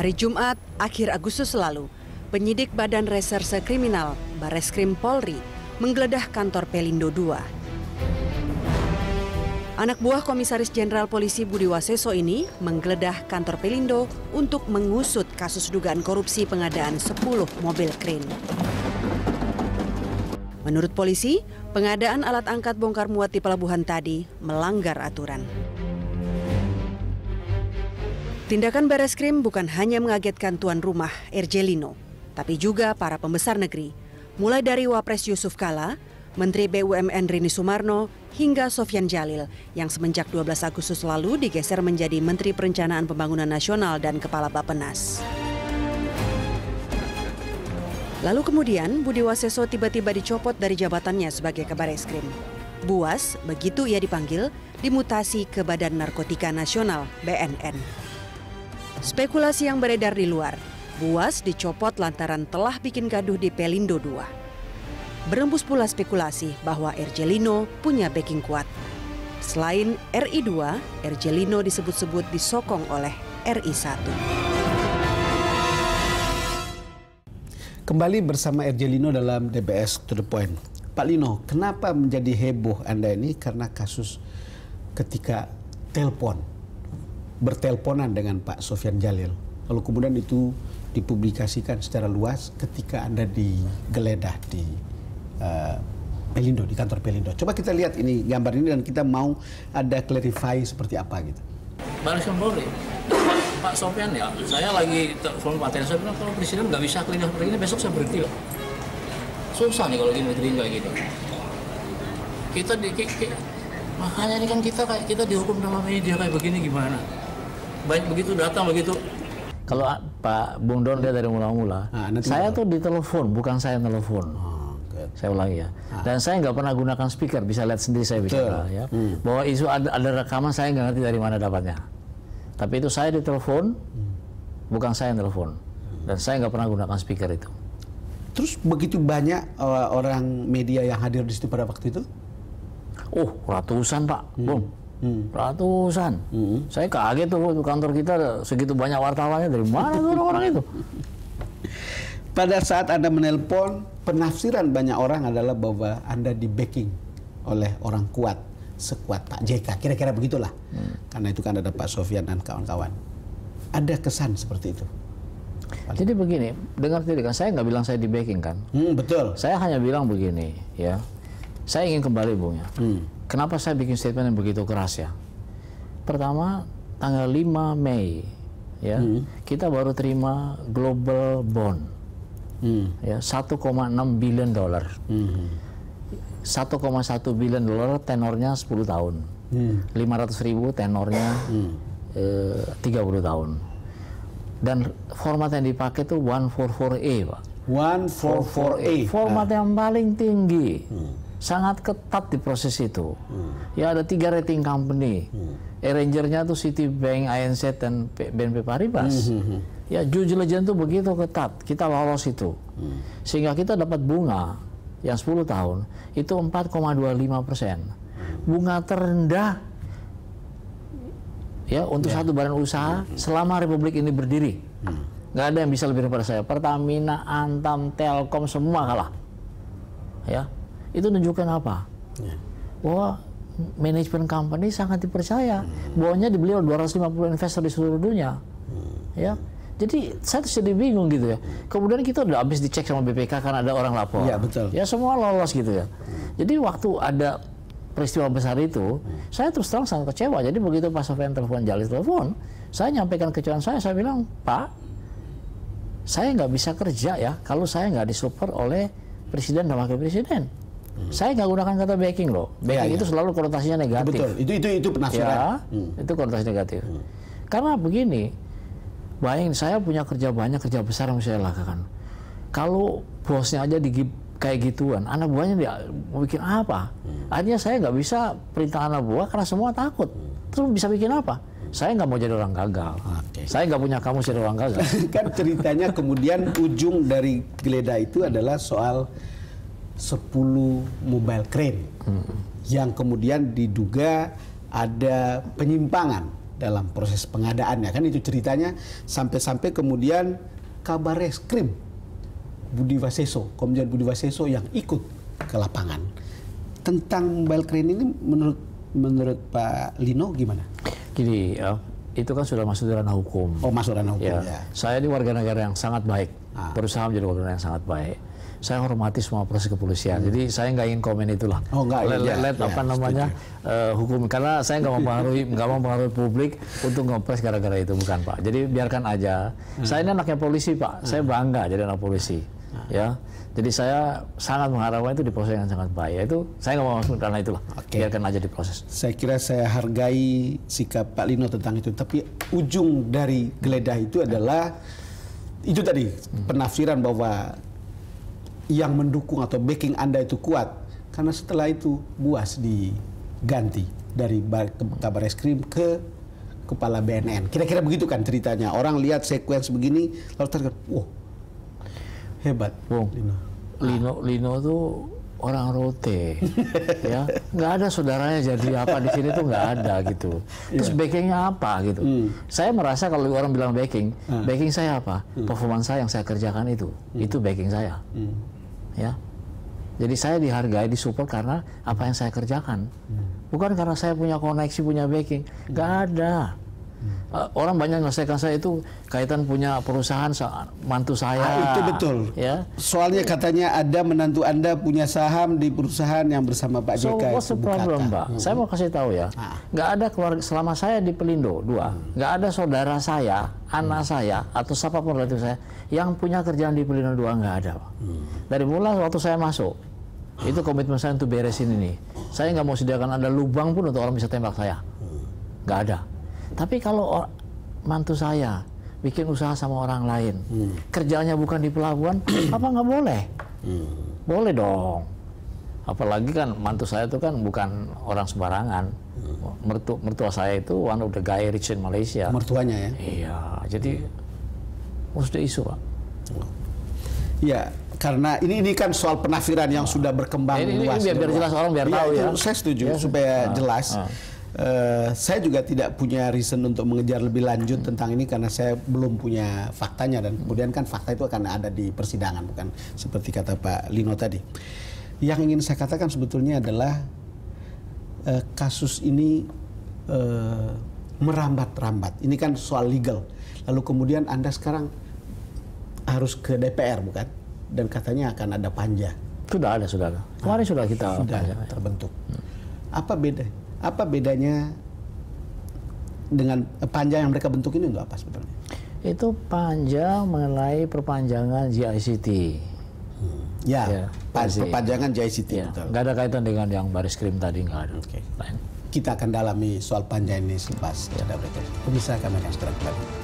Hari Jumat, akhir Agustus lalu, penyidik Badan Reserse Kriminal Bareskrim Polri menggeledah kantor Pelindo II. Anak buah Komisaris Jenderal Polisi Budi Waseso ini menggeledah kantor Pelindo untuk mengusut kasus dugaan korupsi pengadaan 10 mobil krain. Menurut polisi, pengadaan alat angkat bongkar muat di pelabuhan tadi melanggar aturan. Tindakan Bareskrim bukan hanya mengagetkan tuan rumah Erjelino, tapi juga para pembesar negeri, mulai dari Wapres Yusuf Kala, Menteri BUMN Rini Sumarno, hingga Sofyan Djalil yang semenjak 12 Agustus lalu digeser menjadi Menteri Perencanaan Pembangunan Nasional dan Kepala Bappenas. Lalu kemudian Budi Waseso tiba-tiba dicopot dari jabatannya sebagai Kabareskrim. Buas, begitu ia dipanggil, dimutasi ke Badan Narkotika Nasional (BNN). Spekulasi yang beredar di luar, Buas dicopot lantaran telah bikin gaduh di Pelindo II. Berembus pula spekulasi bahwa Erjelino punya backing kuat. Selain RI2, Erjelino disebut-sebut disokong oleh RI1. Kembali bersama Erjelino dalam DBS To The Point. Pak Lino, kenapa menjadi heboh Anda ini? Karena kasus ketika bertelponan dengan Pak Sofyan Djalil. Lalu kemudian itu dipublikasikan secara luas ketika Anda digeledah di Pelindo, di kantor Pelindo. Coba kita lihat ini gambar ini dan kita mau ada clarify seperti apa gitu. Bareskrim Polri, Pak Sofyan ya, saya lagi telepon Pak Tien, saya bilang kalau Presiden nggak bisa kelindah seperti ini, besok saya berhenti loh. Susah nih kalau gini kayak gitu. Makanya ini kan kita dihukum dalam media kayak begini gimana? Baik begitu datang begitu. Kalau Pak Bung Don dia dari mula-mula, saya tuh ditelepon, bukan saya telepon. Saya ulangi ya. Dan saya nggak pernah gunakan speaker, bisa lihat sendiri saya bicara ya. Bahwa isu ada rekaman saya nggak ngerti dari mana dapatnya. Tapi itu saya ditelepon, bukan saya yang telepon. Dan saya nggak pernah gunakan speaker itu. Terus begitu banyak orang media yang hadir di situ pada waktu itu? Oh, ratusan Pak, Bung. Ratusan. Saya kaget tuh kantor kita segitu banyak wartawannya, dari mana tuh orang-orang itu? Pada saat Anda menelpon, penafsiran banyak orang adalah bahwa Anda di backing oleh orang kuat, sekuat Pak JK, kira-kira begitulah. Karena itu kan ada Pak Sofyan dan kawan-kawan. Ada kesan seperti itu. Jadi begini, dengar tadi kan, saya nggak bilang saya di backing kan? Betul. Saya hanya bilang begini, ya. Saya ingin kembali, Bung ya. Kenapa saya bikin statement yang begitu keras ya? Pertama, tanggal 5 Mei, ya, kita baru terima global bond, ya, 1,6 billion dolar, 1,1 billion dolar tenornya 10 tahun, 500.000 tenornya 30 tahun, dan format yang dipakai itu 144A, Pak. 144A, format yang paling tinggi. Sangat ketat di proses itu. Ya ada 3 rating company. Arrangernya tuh Citibank, INZ, dan BNP Paribas. Ya due diligence tuh begitu ketat. Kita lolos itu. Sehingga kita dapat bunga yang 10 tahun itu 4,25%. Bunga terendah ya untuk satu badan usaha selama Republik ini berdiri. Nggak ada yang bisa lebih daripada saya. Pertamina, Antam, Telkom semua kalah. Ya. Itu menunjukkan apa? Bahwa manajemen company sangat dipercaya. Bahwanya dibeli oleh 250 investor di seluruh dunia. Ya. Jadi saya tuh jadi bingung gitu ya. Kemudian kita udah habis dicek sama BPK karena ada orang lapor. Ya, betul. Ya semua lolos gitu ya. Jadi waktu ada peristiwa besar itu, saya terus terang sangat kecewa. Jadi begitu Pak Sofyan telepon, Djalil telepon, saya nyampaikan kecewaan saya bilang, Pak, saya nggak bisa kerja ya kalau saya nggak disupport oleh Presiden dan Wakil Presiden. Saya nggak gunakan kata backing loh. Backing itu selalu konotasinya negatif. Betul. Itu penafsiran. Ya, itu konotasi negatif. Karena begini, bayangin saya punya kerja banyak, kerja besar yang saya lakukan. Kalau bosnya aja kayak gituan, anak buahnya dia mau bikin apa? Akhirnya saya nggak bisa perintah anak buah karena semua takut. Terus bisa bikin apa? Saya nggak mau jadi orang gagal. Saya nggak punya kamu jadi orang gagal. Kan ceritanya kemudian ujung dari geledah itu adalah soal 10 mobile crane yang kemudian diduga ada penyimpangan dalam proses pengadaannya, kan itu ceritanya, sampai-sampai kemudian Kabareskrim Budi Waseso, Komjen Budi Waseso yang ikut ke lapangan. Tentang mobile crane ini menurut Pak Lino gimana? Gini, itu kan sudah masuk ranah hukum. Oh, masuk ranah hukum ya. ya. Saya ini warga negara yang sangat baik, berusaha menjadi warga negara yang sangat baik. Saya hormati semua proses kepolisian, jadi saya nggak ingin komen itulah. Oh, nggak, apa namanya hukum, karena saya nggak mempengaruhi publik untuk ngopres gara-gara itu, bukan Pak. Jadi biarkan aja. Saya ini anaknya polisi Pak, saya bangga jadi anak polisi, ya. Jadi saya sangat mengharapkan itu diproses dengan sangat baik. Itu saya nggak mau masuk karena itulah. Biarkan aja diproses. Saya kira saya hargai sikap Pak Lino tentang itu, tapi ujung dari geledah itu adalah itu tadi penafsiran bahwa yang mendukung atau backing Anda itu kuat, karena setelah itu Buas diganti dari Kabareskrim ke Kepala BNN. Kira-kira begitu kan ceritanya. Orang lihat sekuens begini lalu terkejut, wow, hebat. Lino tuh orang rote, ya, nggak ada saudaranya jadi apa di sini tuh nggak ada gitu. Terus backingnya apa gitu? Saya merasa kalau orang bilang backing saya apa? Performance saya yang saya kerjakan itu backing saya. Ya, jadi saya dihargai, disupport karena apa yang saya kerjakan, bukan karena saya punya koneksi, punya backing. Nggak ada. Orang banyak menyelesaikan saya itu kaitan punya perusahaan mantu saya. Itu betul. Ya. Soalnya katanya ada menantu Anda punya saham di perusahaan yang bersama Pak JK. So what's the problem, Mbak? Saya mau kasih tahu ya, nggak ada keluarga selama saya di Pelindo 2, nggak ada saudara saya, anak saya atau siapapun relatif saya yang punya kerjaan di Pelindo 2, nggak ada, Pak. Dari mulai waktu saya masuk, itu komitmen saya untuk beresin ini. Saya nggak mau sediakan ada lubang pun untuk orang bisa tembak saya, nggak ada. Tapi kalau mantu saya bikin usaha sama orang lain, kerjanya bukan di pelabuhan, apa nggak boleh? Boleh dong. Apalagi kan mantu saya itu kan bukan orang sembarangan. Mertua saya itu one of the guy rich in Malaysia. Mertuanya ya? Iya, jadi mesti isu Pak. Iya, karena ini kan soal penafsiran yang sudah berkembang luas. Ini biar jelas orang biar tahu ya. Saya setuju supaya jelas. Saya juga tidak punya reason untuk mengejar lebih lanjut tentang ini karena saya belum punya faktanya, dan kemudian kan fakta itu akan ada di persidangan, bukan seperti kata Pak Lino tadi. Yang ingin saya katakan sebetulnya adalah kasus ini merambat-rambat. Ini kan soal legal. Lalu kemudian Anda sekarang harus ke DPR, bukan? Dan katanya akan ada panja. Sudah ada. Kemarin sudah kita terbentuk. Apa bedanya dengan panja yang mereka bentuk ini untuk apa sebetulnya? Itu panja mengenai perpanjangan JICT. Perpanjangan JICT. Ya, nggak ada kaitan dengan yang Bareskrim tadi, nggak ada. Kita akan dalami soal panja ini selepas jeda berikut. Pemirsa, kami akan segera kembali.